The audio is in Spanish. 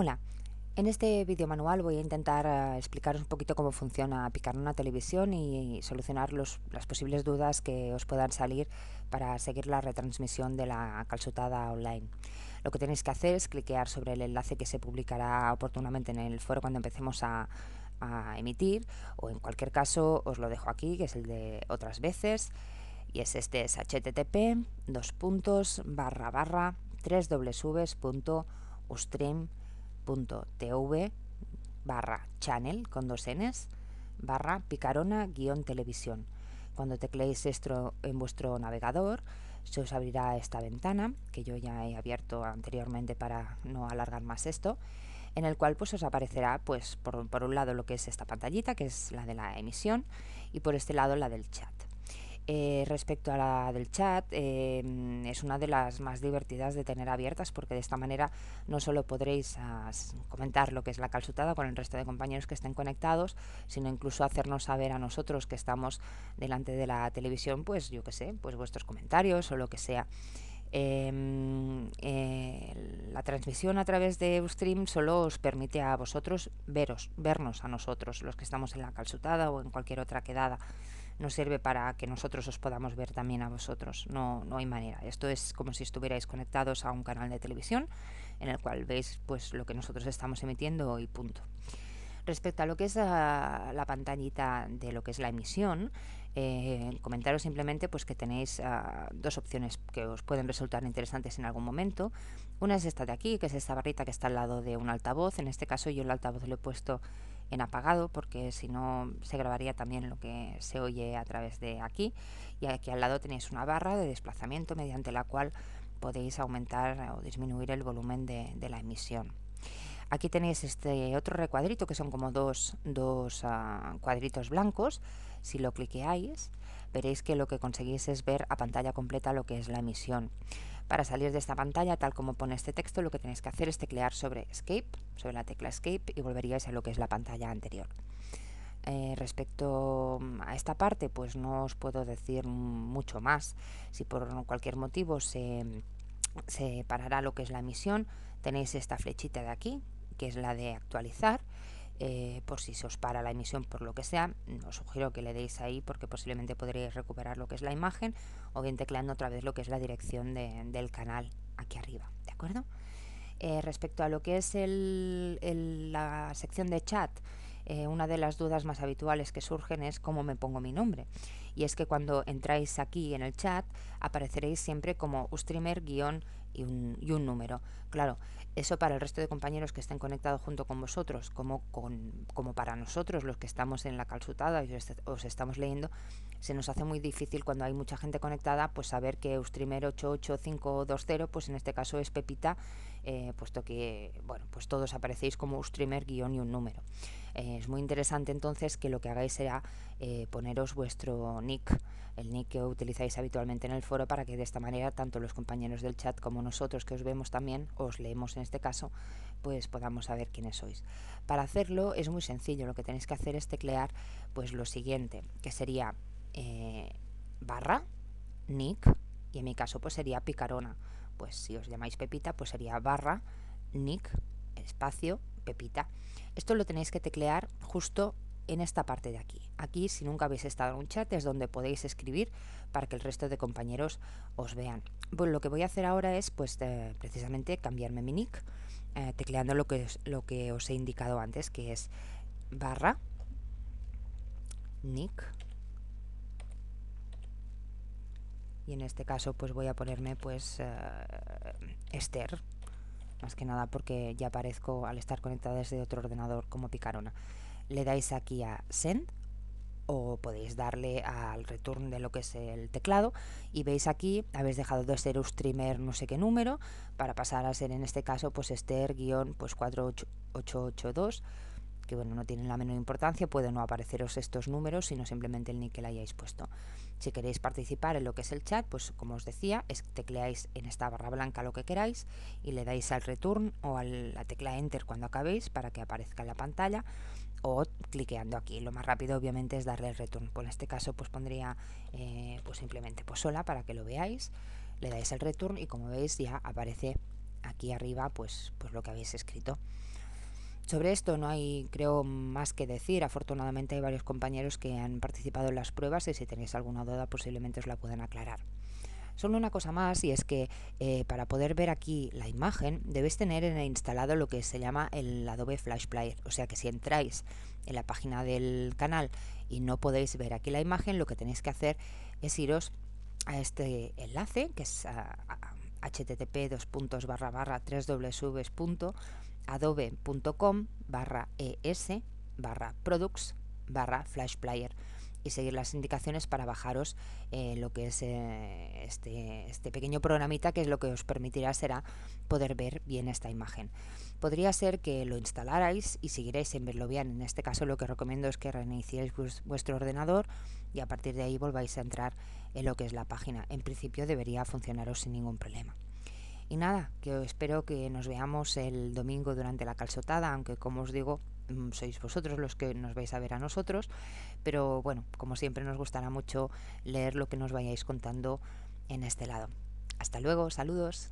Hola, en este vídeo manual voy a intentar explicaros un poquito cómo funciona Picarona Televisión y solucionar las posibles dudas que os puedan salir para seguir la retransmisión de la calçotada online. Lo que tenéis que hacer es cliquear sobre el enlace que se publicará oportunamente en el foro cuando empecemos a emitir, o en cualquier caso os lo dejo aquí, que es el de otras veces, y es http://www.ustream.tv/channel con dos n's /picarona-televisión. Cuando tecleéis esto en vuestro navegador, se os abrirá esta ventana que yo ya he abierto anteriormente para no alargar más esto, en el cual pues os aparecerá pues por un lado lo que es esta pantallita, que es la de la emisión, y por este lado la del chat. Respecto a la del chat, es una de las más divertidas de tener abiertas, porque de esta manera no solo podréis comentar lo que es la calçotada con el resto de compañeros que estén conectados, sino incluso hacernos saber a nosotros que estamos delante de la televisión, pues yo que sé, pues vuestros comentarios o lo que sea. La transmisión a través de Ustream solo os permite a vosotros vernos a nosotros, los que estamos en la calçotada o en cualquier otra quedada. No sirve para que nosotros os podamos ver también a vosotros, no hay manera. Esto es como si estuvierais conectados a un canal de televisión en el cual veis pues lo que nosotros estamos emitiendo y punto. Respecto a lo que es la pantallita de lo que es la emisión, comentaros simplemente pues que tenéis dos opciones que os pueden resultar interesantes en algún momento. Una es esta de aquí, que es esta barrita que está al lado de un altavoz. En este caso yo el altavoz lo he puesto en apagado, porque si no se grabaría también lo que se oye a través de aquí. Y aquí al lado tenéis una barra de desplazamiento mediante la cual podéis aumentar o disminuir el volumen de la emisión. Aquí tenéis este otro recuadrito, que son como dos cuadritos blancos. Si lo cliqueáis, veréis que lo que conseguís es ver a pantalla completa lo que es la emisión. Para salir de esta pantalla, tal como pone este texto, lo que tenéis que hacer es teclear sobre Escape, sobre la tecla Escape, y volveríais a lo que es la pantalla anterior. Respecto a esta parte, pues no os puedo decir mucho más. Si por cualquier motivo se parará lo que es la emisión, tenéis esta flechita de aquí, que es la de actualizar. Por si se os para la emisión por lo que sea, os sugiero que le deis ahí, porque posiblemente podréis recuperar lo que es la imagen, o bien tecleando otra vez lo que es la dirección del canal aquí arriba, ¿de acuerdo? Respecto a lo que es la sección de chat, una de las dudas más habituales que surgen es cómo me pongo mi nombre. Y es que cuando entráis aquí en el chat apareceréis siempre como Ustreamer guión y un número. Claro, eso para el resto de compañeros que estén conectados junto con vosotros, como para nosotros los que estamos en la calçotada y os estamos leyendo, se nos hace muy difícil cuando hay mucha gente conectada, pues saber que Ustreamer 88520, pues en este caso es Pepita, puesto que, bueno, pues todos aparecéis como Ustreamer guión y un número. Es muy interesante entonces que lo que hagáis será poneros vuestro nick, el nick que utilizáis habitualmente en el foro, para que de esta manera tanto los compañeros del chat como nosotros, que os vemos también, os leemos en este caso, pues podamos saber quiénes sois. Para hacerlo es muy sencillo, lo que tenéis que hacer es teclear pues lo siguiente, que sería barra nick, y en mi caso pues sería Picarona. Pues si os llamáis Pepita, pues sería barra nick espacio Pepita. Esto lo tenéis que teclear justo en esta parte de aquí. Aquí, si nunca habéis estado en un chat, es donde podéis escribir para que el resto de compañeros os vean. Bueno, lo que voy a hacer ahora es pues precisamente cambiarme mi nick, tecleando lo que os he indicado antes, que es barra nick, y en este caso pues voy a ponerme pues Esther, más que nada porque ya aparezco al estar conectada desde otro ordenador como Picarona. Le dais aquí a Send, o podéis darle al return de lo que es el teclado, y veis aquí habéis dejado de ser Ustreamer no sé qué número para pasar a ser en este caso pues Esther guión pues 4882, que bueno, no tienen la menor importancia, puede no apareceros estos números, sino simplemente el nick que le hayáis puesto. Si queréis participar en lo que es el chat, pues como os decía, tecleáis en esta barra blanca lo que queráis y le dais al return o a la tecla enter cuando acabéis para que aparezca en la pantalla, o cliqueando aquí. Lo más rápido obviamente es darle el return. Por este caso pues pondría pues simplemente pues sola, para que lo veáis. Le dais el return y como veis ya aparece aquí arriba pues lo que habéis escrito. Sobre esto no hay, creo, más que decir. Afortunadamente hay varios compañeros que han participado en las pruebas y si tenéis alguna duda posiblemente os la puedan aclarar. Solo una cosa más, y es que para poder ver aquí la imagen debéis tener instalado lo que se llama el Adobe Flash Player. O sea que si entráis en la página del canal y no podéis ver aquí la imagen, lo que tenéis que hacer es iros a este enlace, que es http://www.adobe.com/es/products/Flash Player y seguir las indicaciones para bajaros lo que es este pequeño programita, que es lo que os permitirá será poder ver bien esta imagen. Podría ser que lo instalarais y siguierais sin verlo bien. En este caso lo que recomiendo es que reiniciéis vuestro ordenador y a partir de ahí volváis a entrar en lo que es la página. En principio debería funcionaros sin ningún problema. Y nada, que espero que nos veamos el domingo durante la calçotada, aunque como os digo, sois vosotros los que nos vais a ver a nosotros, pero bueno, como siempre nos gustará mucho leer lo que nos vayáis contando en este lado. Hasta luego, saludos.